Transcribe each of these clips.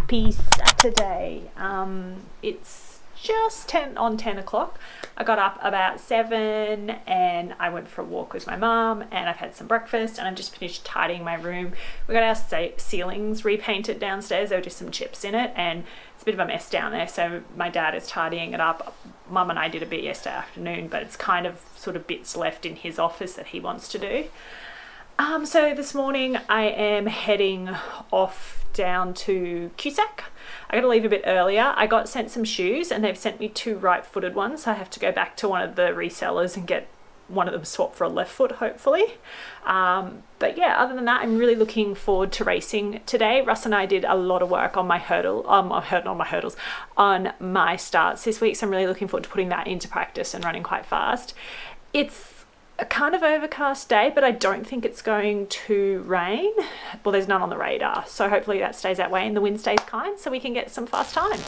Happy Saturday. It's just 10 o'clock. I got up about 7 and I went for a walk with my mum, and I've had some breakfast, and I've just finished tidying my room. We got our ceilings repainted downstairs. There were just some chips in it and it's a bit of a mess down there, so my dad is tidying it up. Mum and I did a bit yesterday afternoon, but it's kind of sort of bits left in his office that he wants to do. So this morning I am heading off down to Cusack. I got to leave a bit earlier. I got sent some shoes and they've sent me 2 right-footed ones, so I have to go back to one of the resellers and get one of them swapped for a left foot, hopefully. But yeah, other than that, I'm really looking forward to racing today. Russ and I did a lot of work on my on my starts this week, so I'm really looking forward to putting that into practice and running quite fast. It's a kind of overcast day, but I don't think it's going to rain. Well, there's none on the radar, so hopefully that stays that way and the wind stays kind so we can get some fast times.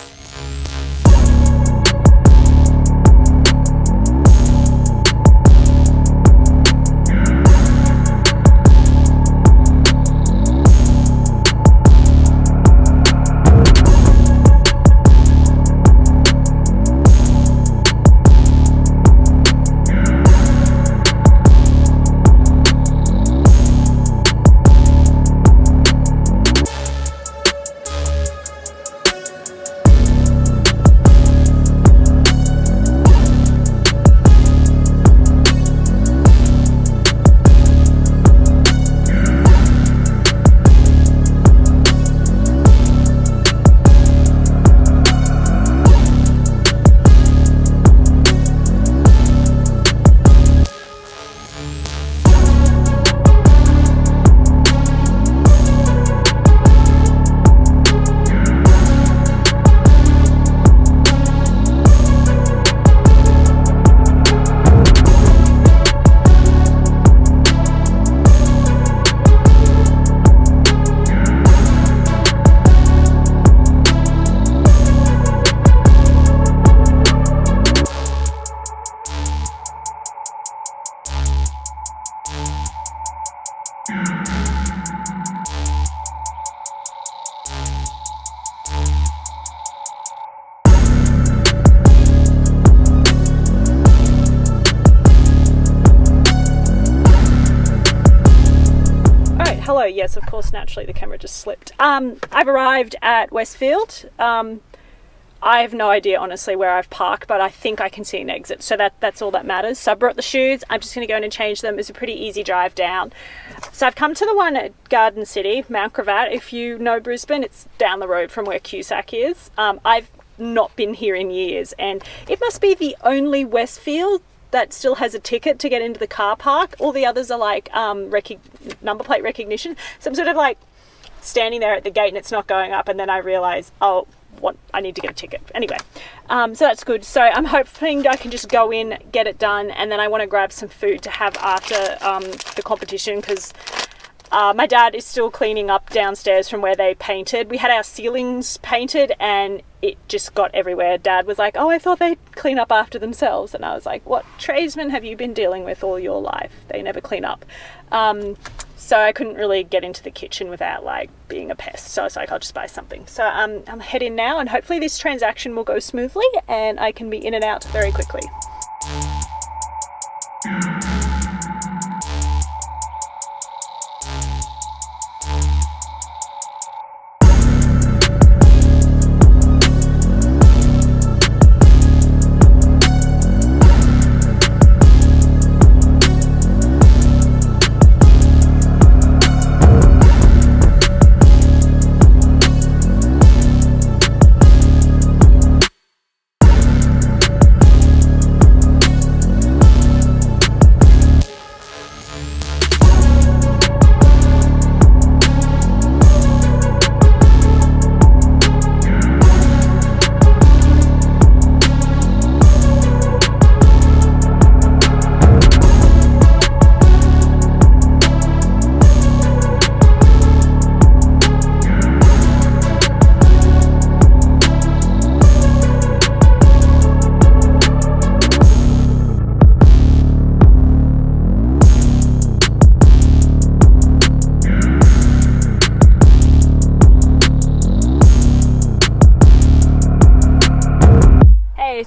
Hello, yes, of course, naturally the camera just slipped. I've arrived at Westfield. I have no idea, honestly, where I've parked, but I think I can see an exit, so that's all that matters. So I brought the shoes. I'm just going to go in and change them. It's a pretty easy drive down. So I've come to the one at Garden City, Mount Gravatt. If you know Brisbane, it's down the road from where Cusack is. I've not been here in years, and it must be the only Westfield that still has a ticket to get into the car park. All the others are like number plate recognition. So I'm sort of like standing there at the gate and it's not going up, and then I realise, oh, what, I need to get a ticket. Anyway, so that's good. So I'm hoping I can just go in, get it done, and then I want to grab some food to have after the competition, because my dad is still cleaning up downstairs from where they painted. We had our ceilings painted and it just got everywhere. Dad was like, oh, I thought they'd clean up after themselves. And I was like, what tradesmen have you been dealing with all your life? They never clean up. So I couldn't really get into the kitchen without like being a pest. So I was like, I'll just buy something. So I'm heading now, and hopefully this transaction will go smoothly and I can be in and out very quickly.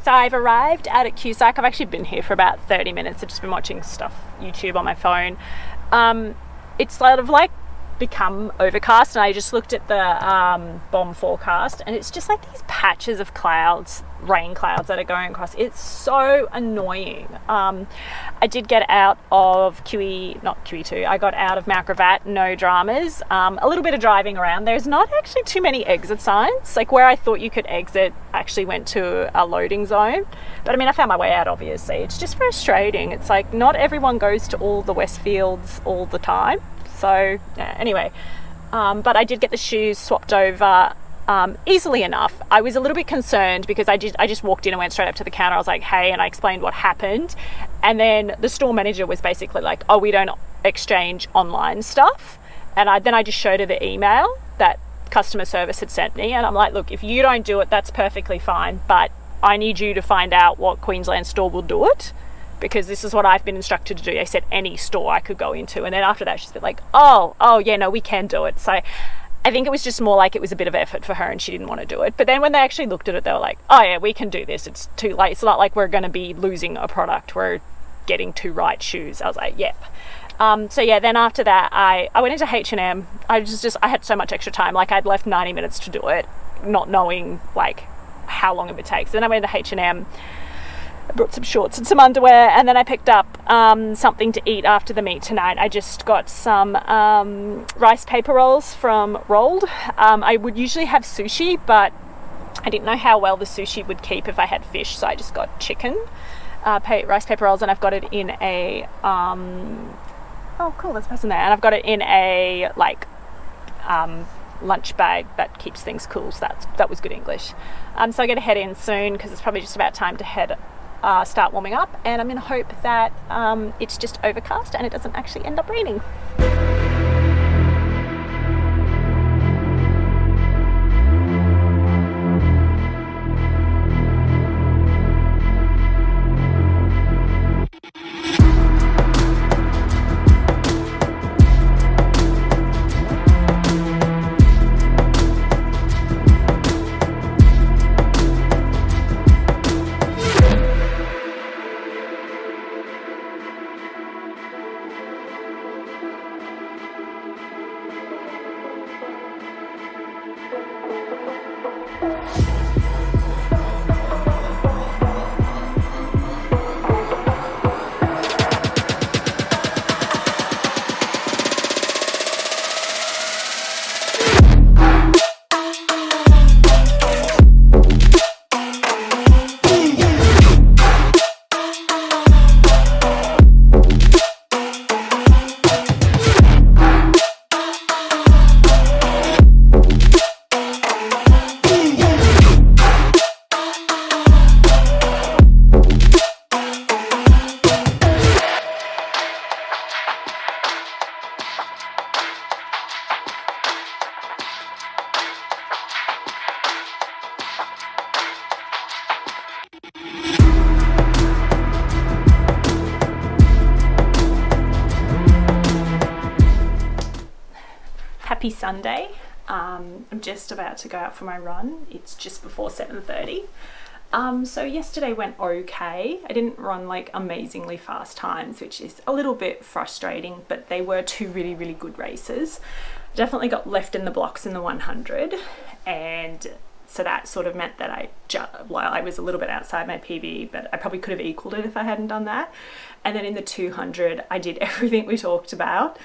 So I've arrived out at Cusack. I've actually been here for about 30 minutes. I've just been watching stuff, YouTube on my phone. It's sort of like become overcast, and I just looked at the bomb forecast, and it's just like these patches of clouds, rain clouds that are going across. It's so annoying. I did get out of not QE2, I got out of Mount Gravatt, no dramas. A little bit of driving around. There's not actually too many exit signs. Like where I thought you could exit, I actually went to a loading zone. But I mean, I found my way out, obviously. It's just frustrating. It's like not everyone goes to all the Westfields all the time. So anyway, but I did get the shoes swapped over easily enough. I was a little bit concerned because I just walked in and went straight up to the counter. I was like, hey, and I explained what happened. And then the store manager was basically like, oh, we don't exchange online stuff. And then I just showed her the email that customer service had sent me. And I'm like, look, if you don't do it, that's perfectly fine. But I need you to find out what Queensland store will do it, because this is what I've been instructed to do. They said any store I could go into. And then after that, she's been like, oh, yeah, no, we can do it. So I think it was just more like it was a bit of effort for her and she didn't want to do it. But then when they actually looked at it, they were like, oh, yeah, we can do this. It's too late. It's not like we're going to be losing a product. We're getting two right shoes. I was like, yep. So yeah, then after that, I went into H&M. I had so much extra time. Like I'd left 90 minutes to do it, not knowing like how long it would take. So then I went into H&M. I brought some shorts and some underwear, and then I picked up something to eat after the meet tonight. I just got some rice paper rolls from Rolled. I would usually have sushi, but I didn't know how well the sushi would keep if I had fish, so I just got chicken rice paper rolls, and I've got it in a oh cool, there's a person there, and I've got it in a like lunch bag that keeps things cool. So that was good English. So I got to head in soon because it's probably just about time to start warming up, and I'm in hope that it's just overcast and it doesn't actually end up raining. Happy Sunday. I'm just about to go out for my run. It's just before 7:30. So yesterday went okay. I didn't run like amazingly fast times, which is a little bit frustrating, but they were two really, really good races. Definitely got left in the blocks in the 100, and so that sort of meant that I was a little bit outside my PB, but I probably could have equaled it if I hadn't done that. And then in the 200, I did everything we talked about,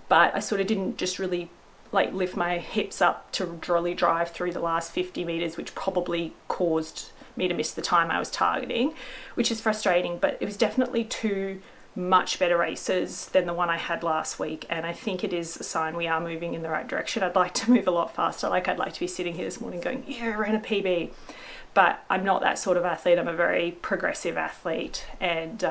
but I sort of didn't just really like lift my hips up to really drive through the last 50 meters, which probably caused me to miss the time I was targeting, which is frustrating, but it was definitely two much better races than the one I had last week, and I think it is a sign we are moving in the right direction. I'd like to move a lot faster. Like, I'd like to be sitting here this morning going, yeah, I ran a PB, but I'm not that sort of athlete. I'm a very progressive athlete, and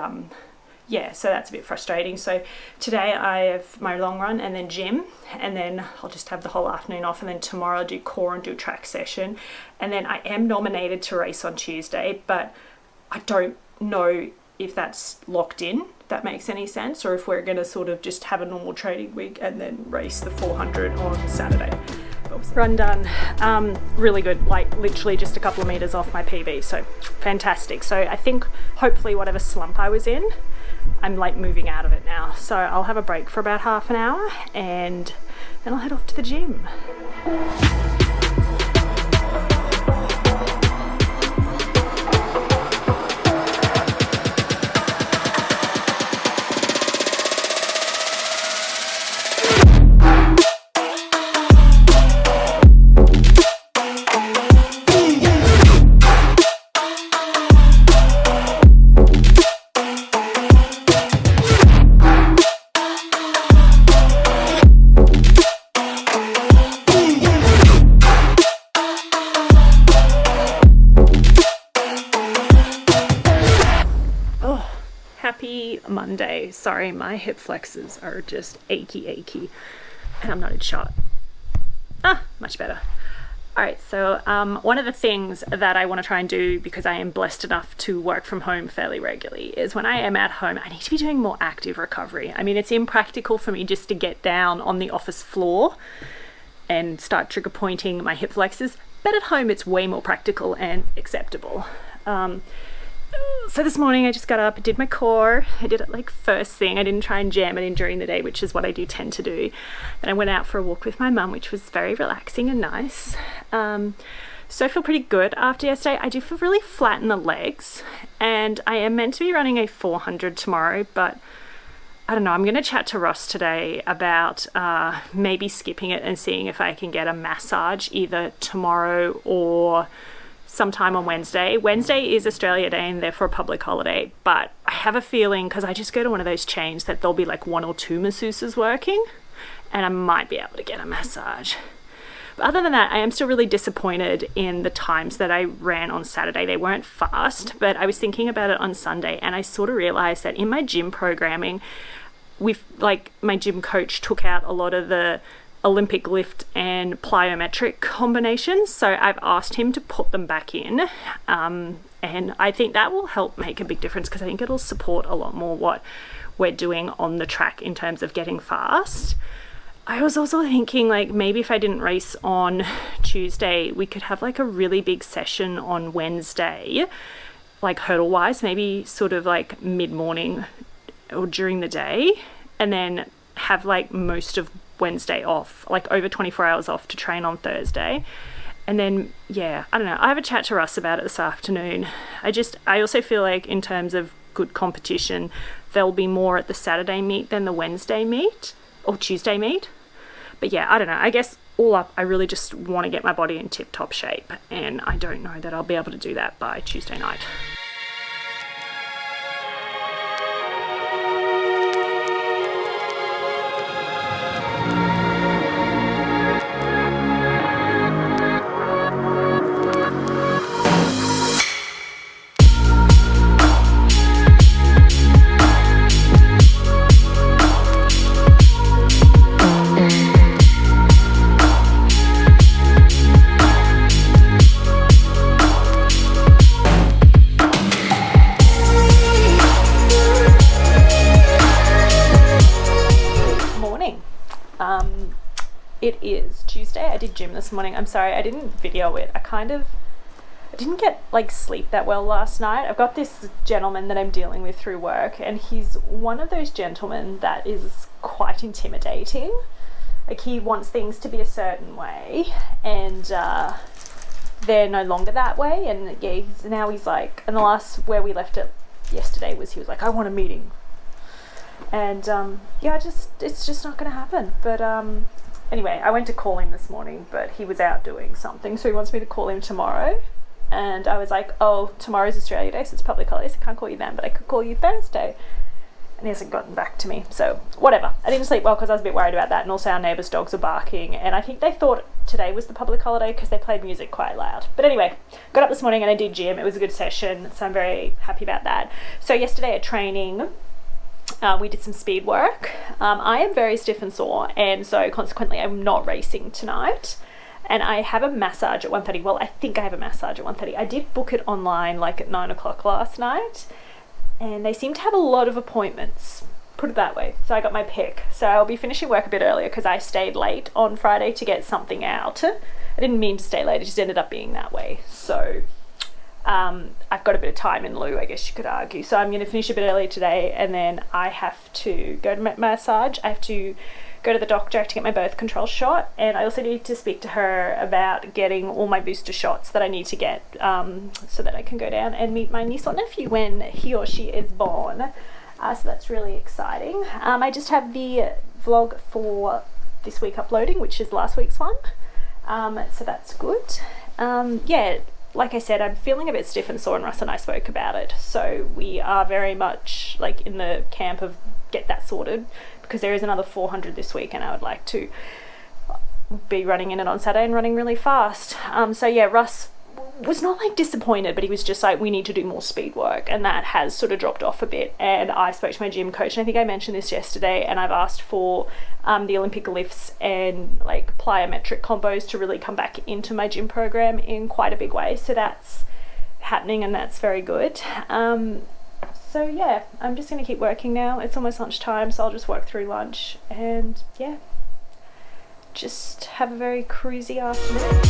yeah, so that's a bit frustrating. So today I have my long run and then gym, and then I'll just have the whole afternoon off, and then tomorrow I'll do core and do track session, and then I am nominated to race on Tuesday, but I don't know if that's locked in, if that makes any sense, or if we're going to sort of just have a normal training week and then race the 400 on Saturday. Run done. Really good, like literally just a couple of meters off my PB, so fantastic. So I think hopefully whatever slump I was in, I'm like moving out of it now. So I'll have a break for about half an hour and then I'll head off to the gym. Happy Monday. Sorry, my hip flexors are just achy and I'm not in shot. Much better. All right, so one of the things that I want to try and do, because I am blessed enough to work from home fairly regularly, is when I am at home, I need to be doing more active recovery. I mean, it's impractical for me just to get down on the office floor and start trigger pointing my hip flexors, but at home it's way more practical and acceptable. So this morning I just got up, did my core. I did it like first thing. I didn't try and jam it in during the day, which is what I do tend to do. Then I went out for a walk with my mum, which was very relaxing and nice. So I feel pretty good after yesterday. I do feel really flat in the legs, and I am meant to be running a 400 tomorrow, but I don't know. I'm going to chat to Ross today about maybe skipping it and seeing if I can get a massage either tomorrow or sometime on Wednesday. Wednesday is Australia Day and therefore a public holiday, but I have a feeling, because I just go to one of those chains, that there'll be like one or two masseuses working and I might be able to get a massage. But other than that, I am still really disappointed in the times that I ran on Saturday. They weren't fast, but I was thinking about it on Sunday and I sort of realized that in my gym programming, my gym coach took out a lot of the Olympic lift and plyometric combinations, so I've asked him to put them back in, and I think that will help make a big difference, because I think it'll support a lot more what we're doing on the track in terms of getting fast. I was also thinking, like, maybe if I didn't race on Tuesday, we could have like a really big session on Wednesday, like hurdle wise, maybe sort of like mid-morning or during the day, and then have like most of Wednesday off, like over 24 hours off to train on Thursday. And then, yeah, I don't know. I have a chat to Russ about it this afternoon. I also feel like in terms of good competition, there'll be more at the Saturday meet than the Wednesday meet or Tuesday meet. But yeah, I don't know. I guess all up, I really just want to get my body in tip-top shape, and I don't know that I'll be able to do that by Tuesday night. It is Tuesday. I did gym this morning. I'm sorry I didn't video it. It didn't get like sleep that well last night. I've got this gentleman that I'm dealing with through work, and he's one of those gentlemen that is quite intimidating. Like, he wants things to be a certain way, and they're no longer that way. And yeah, he's like, and the last where we left it yesterday was he was like, I want a meeting. And yeah, it's just not going to happen. But anyway, I went to call him this morning, but he was out doing something, so he wants me to call him tomorrow. And I was like, oh, tomorrow's Australia Day, so it's public holiday, so I can't call you then, but I could call you Thursday. And he hasn't gotten back to me, so whatever. I didn't sleep well because I was a bit worried about that, and also our neighbours' dogs are barking, and I think they thought today was the public holiday because they played music quite loud. But anyway, got up this morning and I did gym. It was a good session, so I'm very happy about that. So yesterday at training, we did some speed work. I am very stiff and sore, and so consequently I'm not racing tonight. And I have a massage at 1:30. Well, I think I have a massage at 1:30. I did book it online like at 9 o'clock last night, and they seem to have a lot of appointments, put it that way. So I got my pick. So I'll be finishing work a bit earlier because I stayed late on Friday to get something out. I didn't mean to stay late, it just ended up being that way. So I've got a bit of time in lieu, I guess you could argue. So I'm going to finish a bit early today, and then I have to go to my massage. I have to go to the doctor, I have to get my birth control shot, and I also need to speak to her about getting all my booster shots that I need to get so that I can go down and meet my niece or nephew when he or she is born. So that's really exciting. I just have the vlog for this week uploading, which is last week's one, so that's good. Yeah, like I said, I'm feeling a bit stiff and sore, and Russ and I spoke about it, so we are very much like in the camp of get that sorted, because there is another 400 this week, and I would like to be running in it on Saturday and running really fast. So yeah, Russ was not like disappointed, but he was just like, we need to do more speed work, and that has sort of dropped off a bit. And I spoke to my gym coach, and I think I mentioned this yesterday, and I've asked for the Olympic lifts and like plyometric combos to really come back into my gym program in quite a big way. So that's happening, and that's very good. So yeah, I'm just going to keep working now. It's almost lunchtime, so I'll just work through lunch, and yeah, just have a very cruisy afternoon.